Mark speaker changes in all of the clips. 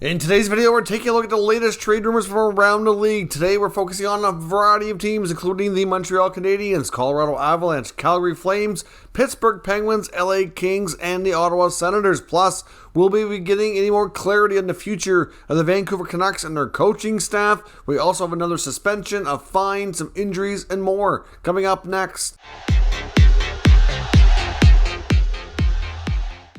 Speaker 1: In today's video, we're taking a look at the latest trade rumors from around the league. Today, we're focusing on a variety of teams, including the Montreal Canadiens, Colorado Avalanche, Calgary Flames, Pittsburgh Penguins, LA Kings, and the Ottawa Senators. Plus, will we be getting any more clarity on the future of the Vancouver Canucks and their coaching staff? We also have another suspension, a fine, some injuries, and more coming up next.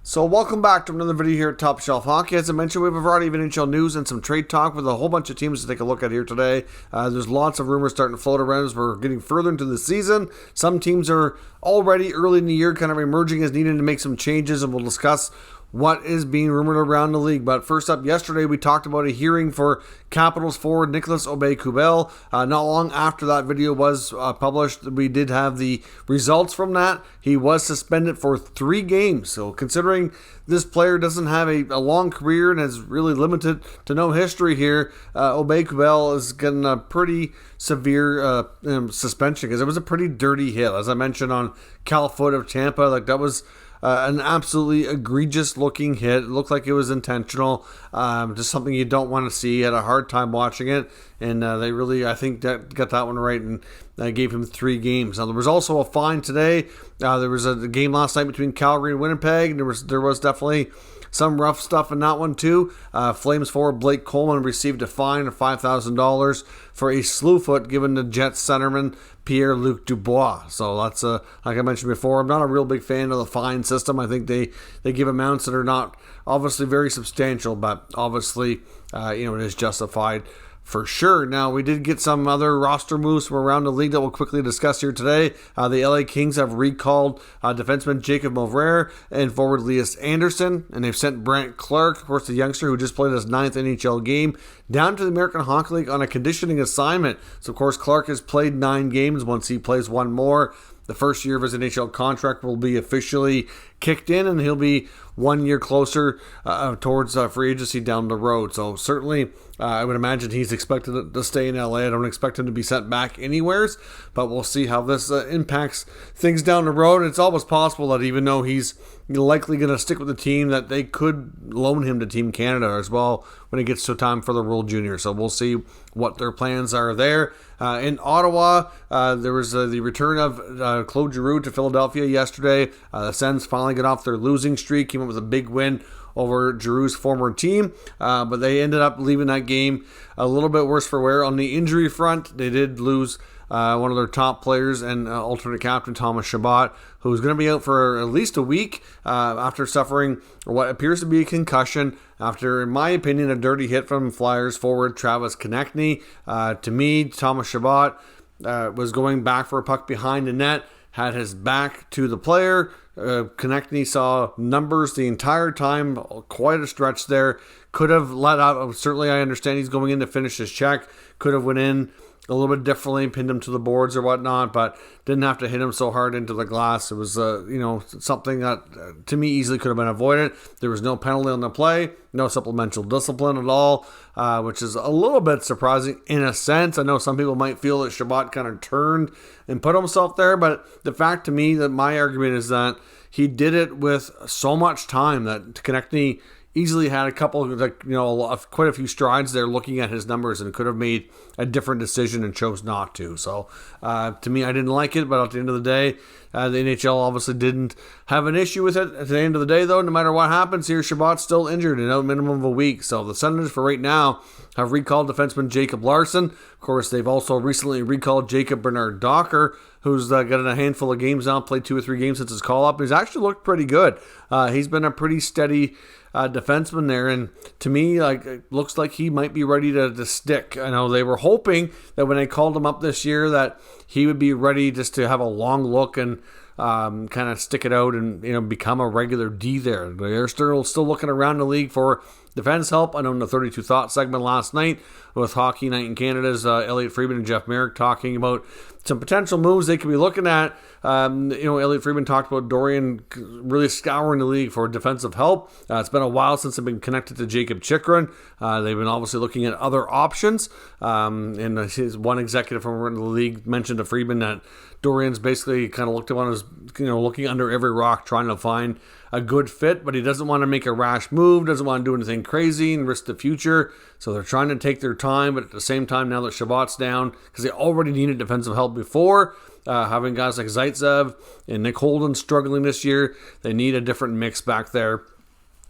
Speaker 1: So welcome back to another video here at Top Shelf Hockey. As I mentioned, we have a variety of NHL news and some trade talk with a whole bunch of teams to take a look at here today. There's lots of rumors starting to float around as we're getting further into the season. Some teams are already early in the year kind of emerging as needing to make some changes, and we'll discuss what is being rumored around the league. But first up, yesterday we talked about a hearing for Capitals forward Nicholas Aube-Kubel. Not long after that video was published, we did have the results from that. He was suspended for 3 games. So considering this player doesn't have a long career and has really limited to no history here, Aube-Kubel is getting a pretty severe suspension because it was a pretty dirty hit. As I mentioned on Cal Foot of Tampa, like that was an absolutely egregious looking hit. It looked like it was intentional. Just something you don't want to see. Had a hard time watching it. And they really, I think, got that one right and gave him 3 games. Now, there was also a fine today. There was a game last night between Calgary and Winnipeg. And there was definitely some rough stuff in that one too. Flames forward Blake Coleman received a fine of $5,000 for a slew foot given to Jets centerman Pierre-Luc Dubois. So that's like I mentioned before, I'm not a real big fan of the fine system. I think they give amounts that are not obviously very substantial, but obviously it is justified for sure. Now, we did get some other roster moves from around the league that we'll quickly discuss here today. The LA Kings have recalled defenseman Jacob Maurer and forward Elias Anderson, and they've sent Brandt Clarke, of course the youngster who just played his 9th NHL game, down to the American Hockey League on a conditioning assignment. So, of course, Clarke has played 9 games. Once he plays one more, the first year of his NHL contract will be officially kicked in, and he'll be 1 year closer towards free agency down the road. So certainly, I would imagine he's expected to stay in LA. I don't expect him to be sent back anywheres, but we'll see how this impacts things down the road. It's almost possible that even though he's likely going to stick with the team, that they could loan him to Team Canada as well when it gets to time for the World Junior. So we'll see what their plans are there. In Ottawa, there was the return of Claude Giroux to Philadelphia yesterday. The Sens finally got off their losing streak, came up with a big win over Giroux's former team, but they ended up leaving that game a little bit worse for wear. On the injury front, they did lose one of their top players and alternate captain Thomas Chabot, who's going to be out for at least a week after suffering what appears to be a concussion after, in my opinion, a dirty hit from Flyers forward Travis Konecny. To me, Thomas Chabot was going back for a puck behind the net, had his back to the player. Konecny saw numbers the entire time, quite a stretch there. Could have let out, certainly I understand he's going in to finish his check, could have went in a little bit differently, pinned him to the boards or whatnot, but didn't have to hit him so hard into the glass. It was, something that to me easily could have been avoided. There was no penalty on the play, no supplemental discipline at all, which is a little bit surprising in a sense. I know some people might feel that Chabot kind of turned and put himself there, but the fact to me that my argument is that he did it with so much time that Konecny easily had a couple, quite a few strides there looking at his numbers and could have made a different decision and chose not to. So, to me, I didn't like it, but at the end of the day, the NHL obviously didn't have an issue with it. At the end of the day, though, no matter what happens here, Chabot's still injured in a minimum of a week. So the Senators, for right now, have recalled defenseman Jacob Larson. Of course, they've also recently recalled Jacob Bernard Docker, who's gotten a handful of games now, played 2 or 3 games since his call-up. He's actually looked pretty good. He's been a pretty steady defenseman there, and to me, it looks like he might be ready to stick. I know they were hoping that when they called him up this year that he would be ready just to have a long look and kind of stick it out and become a regular D there. They're still looking around the league for defense help. I know in the 32 Thoughts segment last night with Hockey Night in Canada's Elliot Friedman and Jeff Merrick talking about some potential moves they could be looking at. Elliotte Friedman talked about Dorian really scouring the league for defensive help. It's been a while since they've been connected to Jacob Chychrun. They've been obviously looking at other options. And his one executive from the league mentioned to Friedman that Dorian's basically kind of looked at one as, looking under every rock, trying to find a good fit, but he doesn't want to make a rash move, doesn't want to do anything crazy and risk the future. So they're trying to take their time, but at the same time, now that Chabot's down, because they already needed defensive help before, having guys like Zaitsev and Nick Holden struggling this year, they need a different mix back there.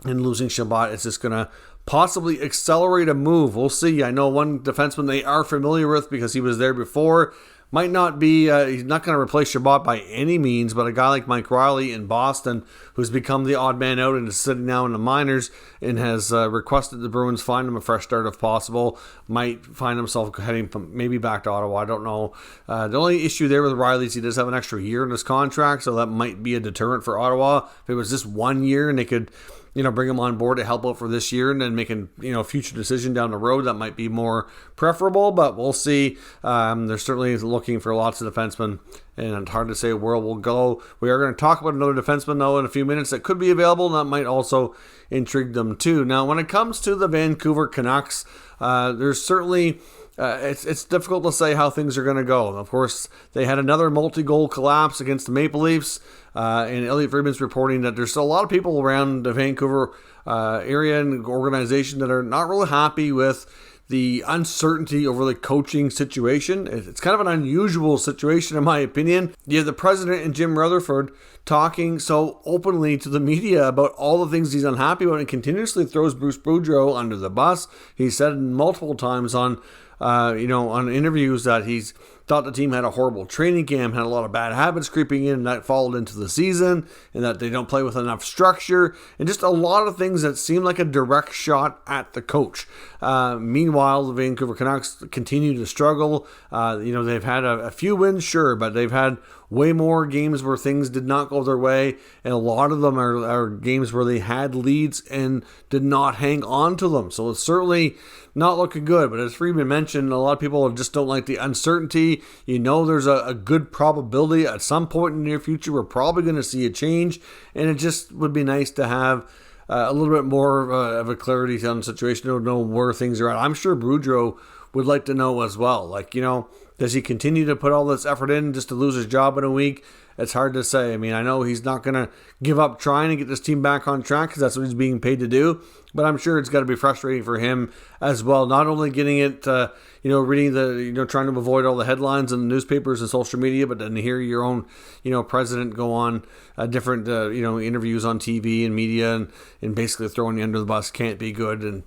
Speaker 1: And losing Chabot is just going to possibly accelerate a move. We'll see. I know one defenseman they are familiar with because he was there before. Might not be, he's not going to replace Chabot by any means, but a guy like Mike Riley in Boston, who's become the odd man out and is sitting now in the minors and has requested the Bruins find him a fresh start if possible, might find himself heading maybe back to Ottawa. I don't know. The only issue there with Riley is he does have an extra year in his contract, so that might be a deterrent for Ottawa. If it was just 1 year and they could bring him on board to help out for this year and then making, a future decision down the road, that might be more preferable, but we'll see. They're certainly looking for lots of defensemen, and it's hard to say where we'll go. We are going to talk about another defenseman, though, in a few minutes that could be available, and that might also intrigue them, too. Now, when it comes to the Vancouver Canucks, there's certainly... It's difficult to say how things are going to go. Of course, they had another multi-goal collapse against the Maple Leafs, and Elliotte Friedman's reporting that there's still a lot of people around the Vancouver area and organization that are not really happy with the uncertainty over the coaching situation. It's kind of an unusual situation, in my opinion. You have the president and Jim Rutherford talking so openly to the media about all the things he's unhappy about and continuously throws Bruce Boudreau under the bus. He said multiple times on interviews that he's thought the team had a horrible training camp, had a lot of bad habits creeping in, and that followed into the season, and that they don't play with enough structure, and just a lot of things that seem like a direct shot at the coach. Meanwhile, the Vancouver Canucks continue to struggle. They've had a few wins, sure, but they've had way more games where things did not go their way, and a lot of them are games where they had leads and did not hang on to them. So it's certainly not looking good. But as Friedman mentioned, a lot of people just don't like the uncertainty. There's a good probability at some point in the near future we're probably going to see a change, and it just would be nice to have a little bit more of a clarity on the situation, to know where things are at. I'm sure Boudreau would like to know as well. Does he continue to put all this effort in just to lose his job in a week? It's hard to say. I mean, I know he's not going to give up trying to get this team back on track because that's what he's being paid to do. But I'm sure it's got to be frustrating for him as well. Not only getting it, reading trying to avoid all the headlines in the newspapers and social media, but then to hear your own, president go on different, interviews on TV and media and basically throwing you under the bus can't be good. And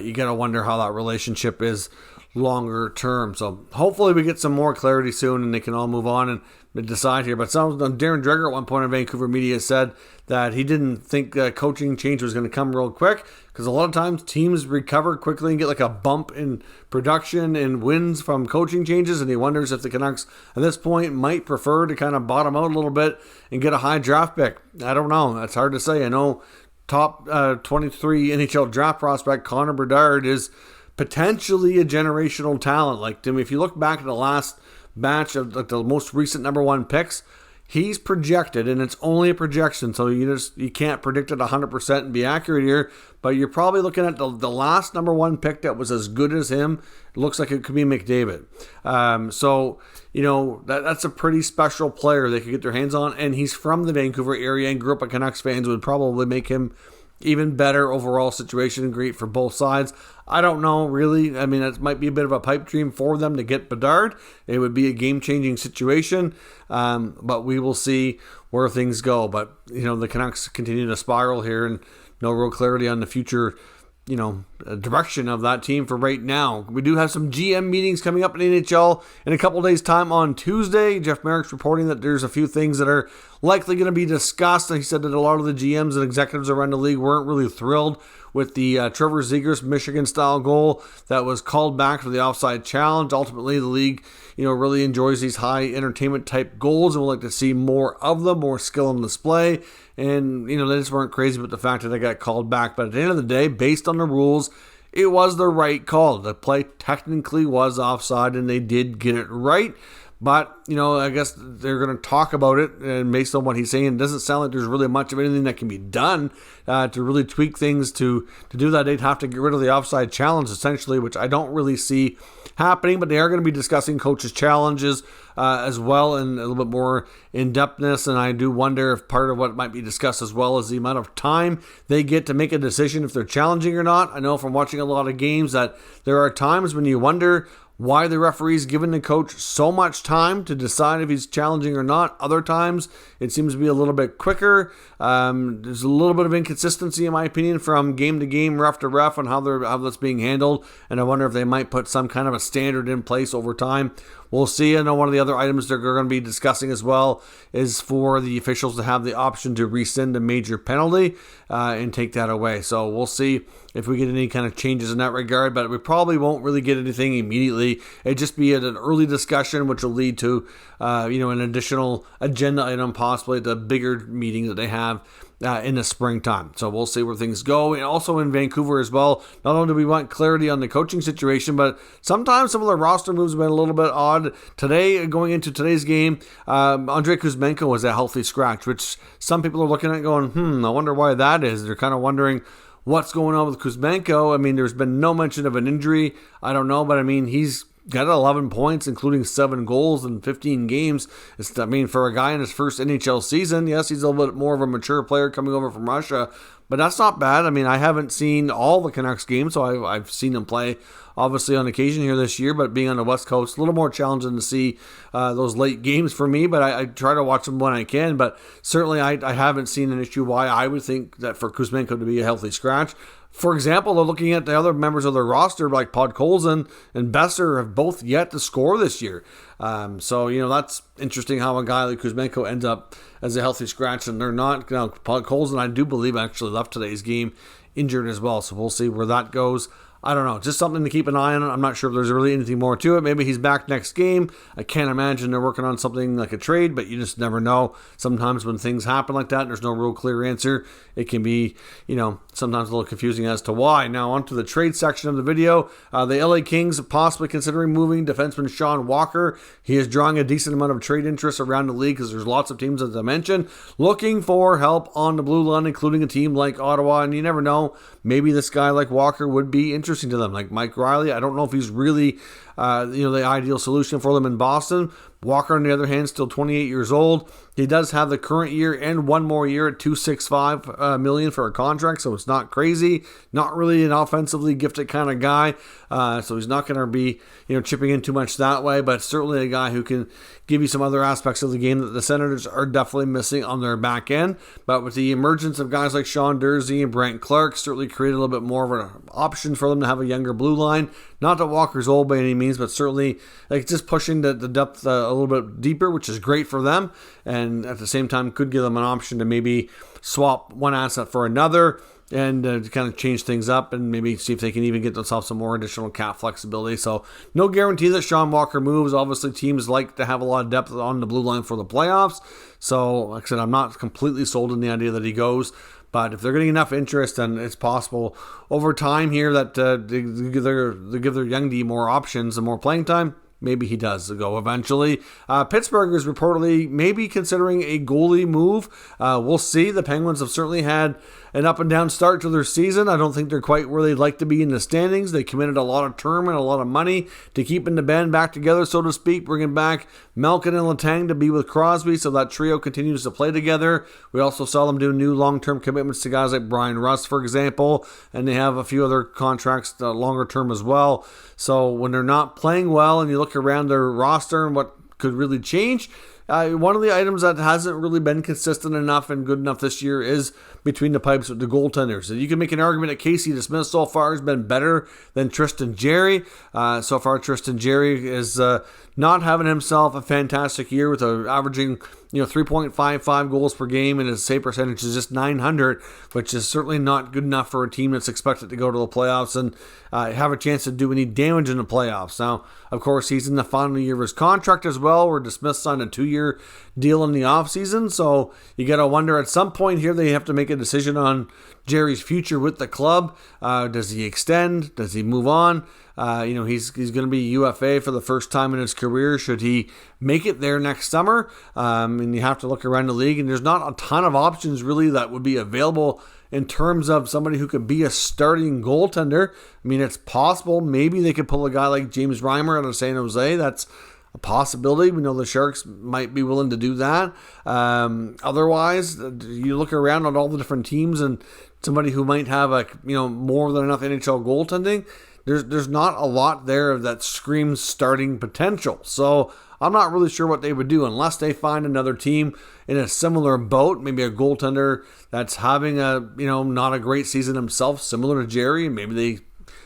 Speaker 1: you got to wonder how that relationship is longer term. So hopefully we get some more clarity soon and they can all move on and decide here. But Darren Dreger at one point in Vancouver media said that he didn't think coaching change was going to come real quick, because a lot of times teams recover quickly and get like a bump in production and wins from coaching changes, and he wonders if the Canucks at this point might prefer to kind of bottom out a little bit and get a high draft pick. I don't know. That's hard to say. I know top 23 NHL draft prospect Connor Bedard is potentially a generational talent. If you look back at the last batch of the most recent number one picks, he's projected, and it's only a projection, so you can't predict it 100% and be accurate here, but you're probably looking at the last number one pick that was as good as him. It looks like it could be McDavid. That's a pretty special player they could get their hands on, and he's from the Vancouver area and grew up a Canucks fans, would probably make him even better overall situation, and great for both sides. I don't know, really. I mean, it might be a bit of a pipe dream for them to get Bedard. It would be a game-changing situation, but we will see where things go. But, the Canucks continue to spiral here, and no real clarity on the future, direction of that team for right now. We do have some GM meetings coming up in the NHL in a couple of days' time on Tuesday. Jeff Merrick's reporting that there's a few things that are likely going to be discussed. He said that a lot of the GMs and executives around the league weren't really thrilled with the Trevor Zegras Michigan-style goal that was called back for the offside challenge. Ultimately, the league, really enjoys these high entertainment type goals and would like to see more of them, more skill on display. And, they just weren't crazy with the fact that they got called back. But at the end of the day, based on the rules, it was the right call. The play technically was offside, and they did get it right. But, I guess they're going to talk about it, and based on what he's saying, it doesn't sound like there's really much of anything that can be done to really tweak things. To do that, they'd have to get rid of the offside challenge, essentially, which I don't really see happening. But they are going to be discussing coaches' challenges as well, and a little bit more in-depthness. And I do wonder if part of what might be discussed as well is the amount of time they get to make a decision if they're challenging or not. I know from watching a lot of games that there are times when you wonder why the referee's giving the coach so much time to decide if he's challenging or not. Other times, it seems to be a little bit quicker. There's a little bit of inconsistency, in my opinion, from game to game, ref to ref, on how that's being handled. And I wonder if they might put some kind of a standard in place over time. We'll see. I know one of the other items they're going to be discussing as well is for the officials to have the option to rescind a major penalty and take that away. So we'll see if we get any kind of changes in that regard, but we probably won't really get anything immediately. It'd just be at an early discussion, which will lead to an additional agenda item, possibly at the bigger meeting that they have in the springtime. So we'll see where things go. And also in Vancouver as well, not only do we want clarity on the coaching situation, but sometimes some of the roster moves have been a little bit odd. Today, going into today's game, Andrei Kuzmenko was a healthy scratch, which some people are looking at going, I wonder why that is. They're kind of wondering what's going on with Kuzmenko. I mean, there's been no mention of an injury. I don't know, but I mean, he's got 11 points, including 7 goals in 15 games. For a guy in his first NHL season, yes, he's a little bit more of a mature player coming over from Russia, but that's not bad. I mean, I haven't seen all the Canucks games, so I've seen him play, obviously, on occasion here this year, but being on the West Coast, a little more challenging to see those late games for me, but I try to watch them when I can, but certainly I haven't seen an issue why I would think that for Kuzmenko to be a healthy scratch. For example, they're looking at the other members of their roster, like Podkolzin and Besser, have both yet to score this year. So that's interesting how a guy like Kuzmenko ends up as a healthy scratch, and they're not. Podkolzin, I do believe, actually left today's game injured as well, so we'll see where that goes. I don't know, just something to keep an eye on. I'm not sure if there's really anything more to it. Maybe he's back next game. I can't imagine they're working on something like a trade, but you just never know. Sometimes when things happen like that, there's no real clear answer. It can be, sometimes a little confusing as to why. Now, on to the trade section of the video. The LA Kings are possibly considering moving defenseman Sean Walker. He is drawing a decent amount of trade interest around the league because there's lots of teams, as I mentioned, looking for help on the blue line, including a team like Ottawa. And you never know, maybe this guy like Walker would be interesting to them. Like Mike Riley, I don't know if he's really the ideal solution for them in Boston. Walker, on the other hand, still 28 years old. He does have the current year and one more year at $265 million for a contract, so it's not crazy. Not really an offensively gifted kind of guy, so he's not going to be chipping in too much that way. But certainly a guy who can give you some other aspects of the game that the Senators are definitely missing on their back end. But with the emergence of guys like Sean Durzi and Brent Clark, certainly created a little bit more of an option for them to have a younger blue line. Not that Walker's old by any means, but certainly just pushing the depth a little bit deeper, which is great for them, and at the same time could give them an option to maybe swap one asset for another and to kind of change things up and maybe see if they can even get themselves some more additional cap flexibility. So no guarantee that Sean Walker moves. Obviously, teams like to have a lot of depth on the blue line for the playoffs. So like I said, I'm not completely sold on the idea that he goes. But if they're getting enough interest, then it's possible over time here that they give their young D more options and more playing time. Maybe he does go eventually. Pittsburgh is reportedly maybe considering a goalie move. We'll see. The Penguins have certainly had an up and down start to their season. I don't think they're quite where they'd like to be in the standings. They committed a lot of term and a lot of money to keeping the band back together, so to speak, bringing back Malkin and Letang to be with Crosby, so that trio continues to play together. We also saw them do new long-term commitments to guys like Brian Rust, for example, and they have a few other contracts longer term as well. So when they're not playing well and you look around their roster and what could really change, one of the items that hasn't really been consistent enough and good enough this year is between the pipes with the goaltenders. You can make an argument that Casey DeSmith so far has been better than Tristan Jarry. So far, Tristan Jarry is not having himself a fantastic year with averaging 3.55 goals per game, and his save percentage is just .900, which is certainly not good enough for a team that's expected to go to the playoffs and have a chance to do any damage in the playoffs. Now, of course, he's in the final year of his contract as well, where DeSmith signed a 2-year 2-year deal in the offseason. So you got to wonder at some point here they have to make a decision on Jerry's future with the club. Does he extend? Does he move on? He's going to be UFA for the first time in his career. Should he make it there next summer? And you have to look around the league, and there's not a ton of options really that would be available in terms of somebody who could be a starting goaltender. I mean, it's possible. Maybe they could pull a guy like James Reimer out of San Jose. That's a possibility. We know the Sharks might be willing to do that. Otherwise, you look around at all the different teams and somebody who might have more than enough NHL goaltending. There's not a lot there that screams starting potential. So I'm not really sure what they would do unless they find another team in a similar boat, maybe a goaltender that's having not a great season himself, similar to Jerry, and maybe they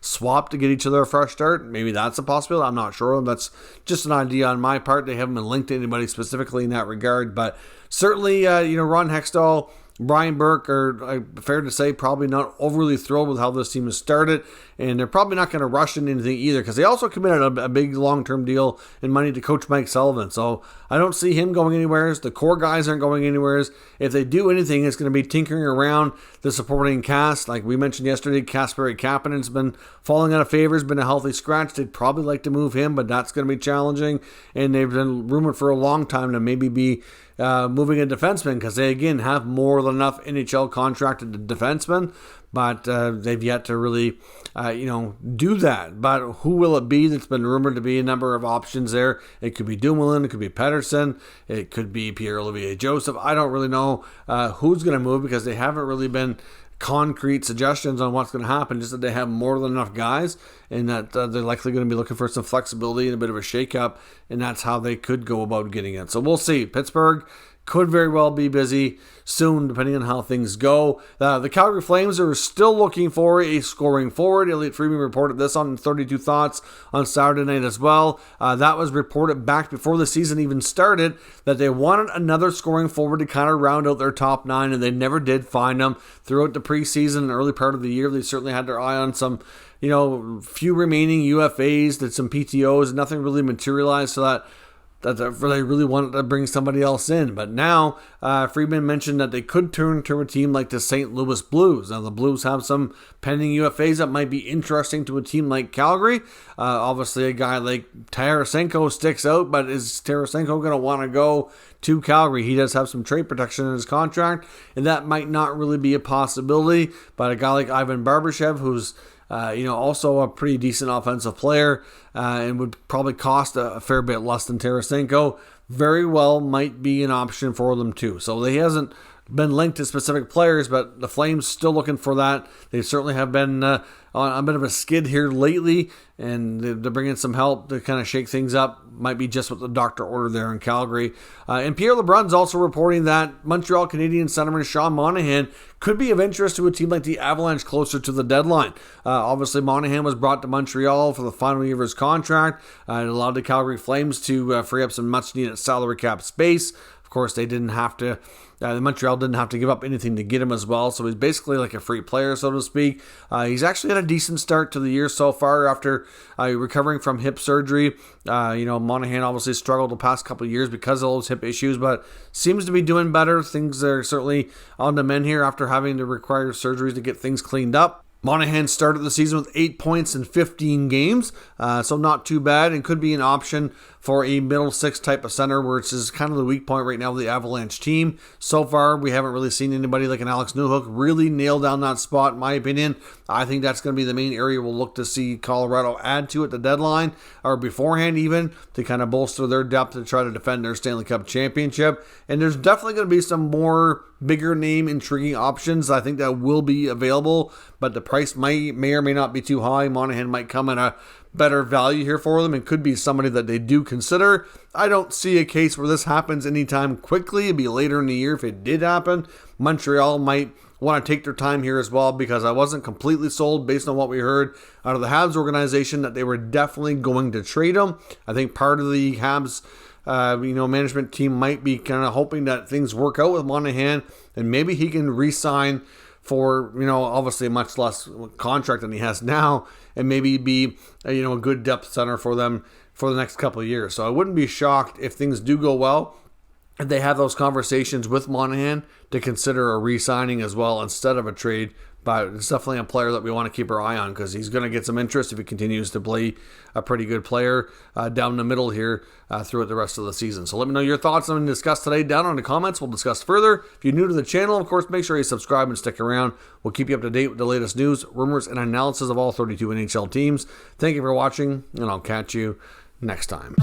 Speaker 1: swap to get each other a fresh start. Maybe that's a possibility. I'm not sure. That's just an idea on my part. They haven't been linked to anybody specifically in that regard, but certainly, Ron Hextall, Brian Burke are, fair to say, probably not overly thrilled with how this team has started, and they're probably not going to rush into anything either because they also committed a big long-term deal in money to coach Mike Sullivan. So I don't see him going anywhere. The core guys aren't going anywhere. If they do anything, it's going to be tinkering around the supporting cast. Like we mentioned yesterday, Kasperi Kapanen's been falling out of favor, has been a healthy scratch. They'd probably like to move him, but that's going to be challenging, and they've been rumored for a long time to maybe be moving a defenseman because they, again, have more than enough NHL contracted defensemen, but they've yet to really, do that. But who will it be? That's been rumored to be a number of options there. It could be Dumoulin, it could be Pettersson, it could be Pierre-Olivier Joseph. I don't really know who's going to move because they haven't really been concrete suggestions on what's going to happen, just that they have more than enough guys and that they're likely going to be looking for some flexibility and a bit of a shakeup, and that's how they could go about getting it. So we'll see. Pittsburgh could very well be busy soon, depending on how things go. The Calgary Flames are still looking for a scoring forward. Elliot Friedman reported this on 32 Thoughts on Saturday night as well. That was reported back before the season even started that they wanted another scoring forward to kind of round out their top 9, and they never did find them throughout the preseason and early part of the year. They certainly had their eye on some few remaining UFAs, did some PTOs, nothing really materialized, so that they really wanted to bring somebody else in. But now, Friedman mentioned that they could turn to a team like the St. Louis Blues. Now, the Blues have some pending UFAs that might be interesting to a team like Calgary. Obviously, a guy like Tarasenko sticks out, but is Tarasenko going to want to go to Calgary? He does have some trade protection in his contract, and that might not really be a possibility. But a guy like Ivan Barbashev, who's also a pretty decent offensive player and would probably cost a fair bit less than Tarasenko, very well might be an option for them too. So he hasn't been linked to specific players, but the Flames still looking for that. They certainly have been on a bit of a skid here lately, and they're bringing some help to kind of shake things up. Might be just what the doctor ordered there in Calgary. And Pierre LeBrun's also reporting that Montreal Canadiens centerman Sean Monahan could be of interest to a team like the Avalanche closer to the deadline. Obviously, Monahan was brought to Montreal for the final year of his contract. It allowed the Calgary Flames to free up some much-needed salary cap space. Of course, they didn't have to. Montreal didn't have to give up anything to get him as well, so he's basically like a free player, so to speak. He's actually had a decent start to the year so far after recovering from hip surgery. Monahan obviously struggled the past couple of years because of those hip issues, but seems to be doing better. Things are certainly on the mend here after having to require surgeries to get things cleaned up. Monahan started the season with 8 points in 15 games, so not too bad, and could be an option for a middle six type of center, which is kind of the weak point right now of the Avalanche team. So far, we haven't really seen anybody like an Alex Newhook really nail down that spot, in my opinion. I think that's going to be the main area we'll look to see Colorado add to at the deadline, or beforehand even, to kind of bolster their depth to try to defend their Stanley Cup championship. And there's definitely going to be some more bigger name, intriguing options I think that will be available, but the price may or may not be too high. Monahan might come at a better value here for them and could be somebody that they do consider. I don't see a case where this happens anytime quickly. It'd be later in the year if it did happen. Montreal might want to take their time here as well, because I wasn't completely sold based on what we heard out of the Habs organization that they were definitely going to trade him. I think part of the Habs management team might be kind of hoping that things work out with Monahan and maybe he can re-sign for, obviously a much less contract than he has now, and maybe be, a good depth center for them for the next couple of years. So I wouldn't be shocked if things do go well they have those conversations with Monahan to consider a re-signing as well instead of a trade. But it's definitely a player that we want to keep our eye on because he's going to get some interest if he continues to play a pretty good player down the middle here throughout the rest of the season. So let me know your thoughts on what we discussed today down in the comments. We'll discuss further. If you're new to the channel, of course, make sure you subscribe and stick around. We'll keep you up to date with the latest news, rumors, and analysis of all 32 NHL teams. Thank you for watching, and I'll catch you next time.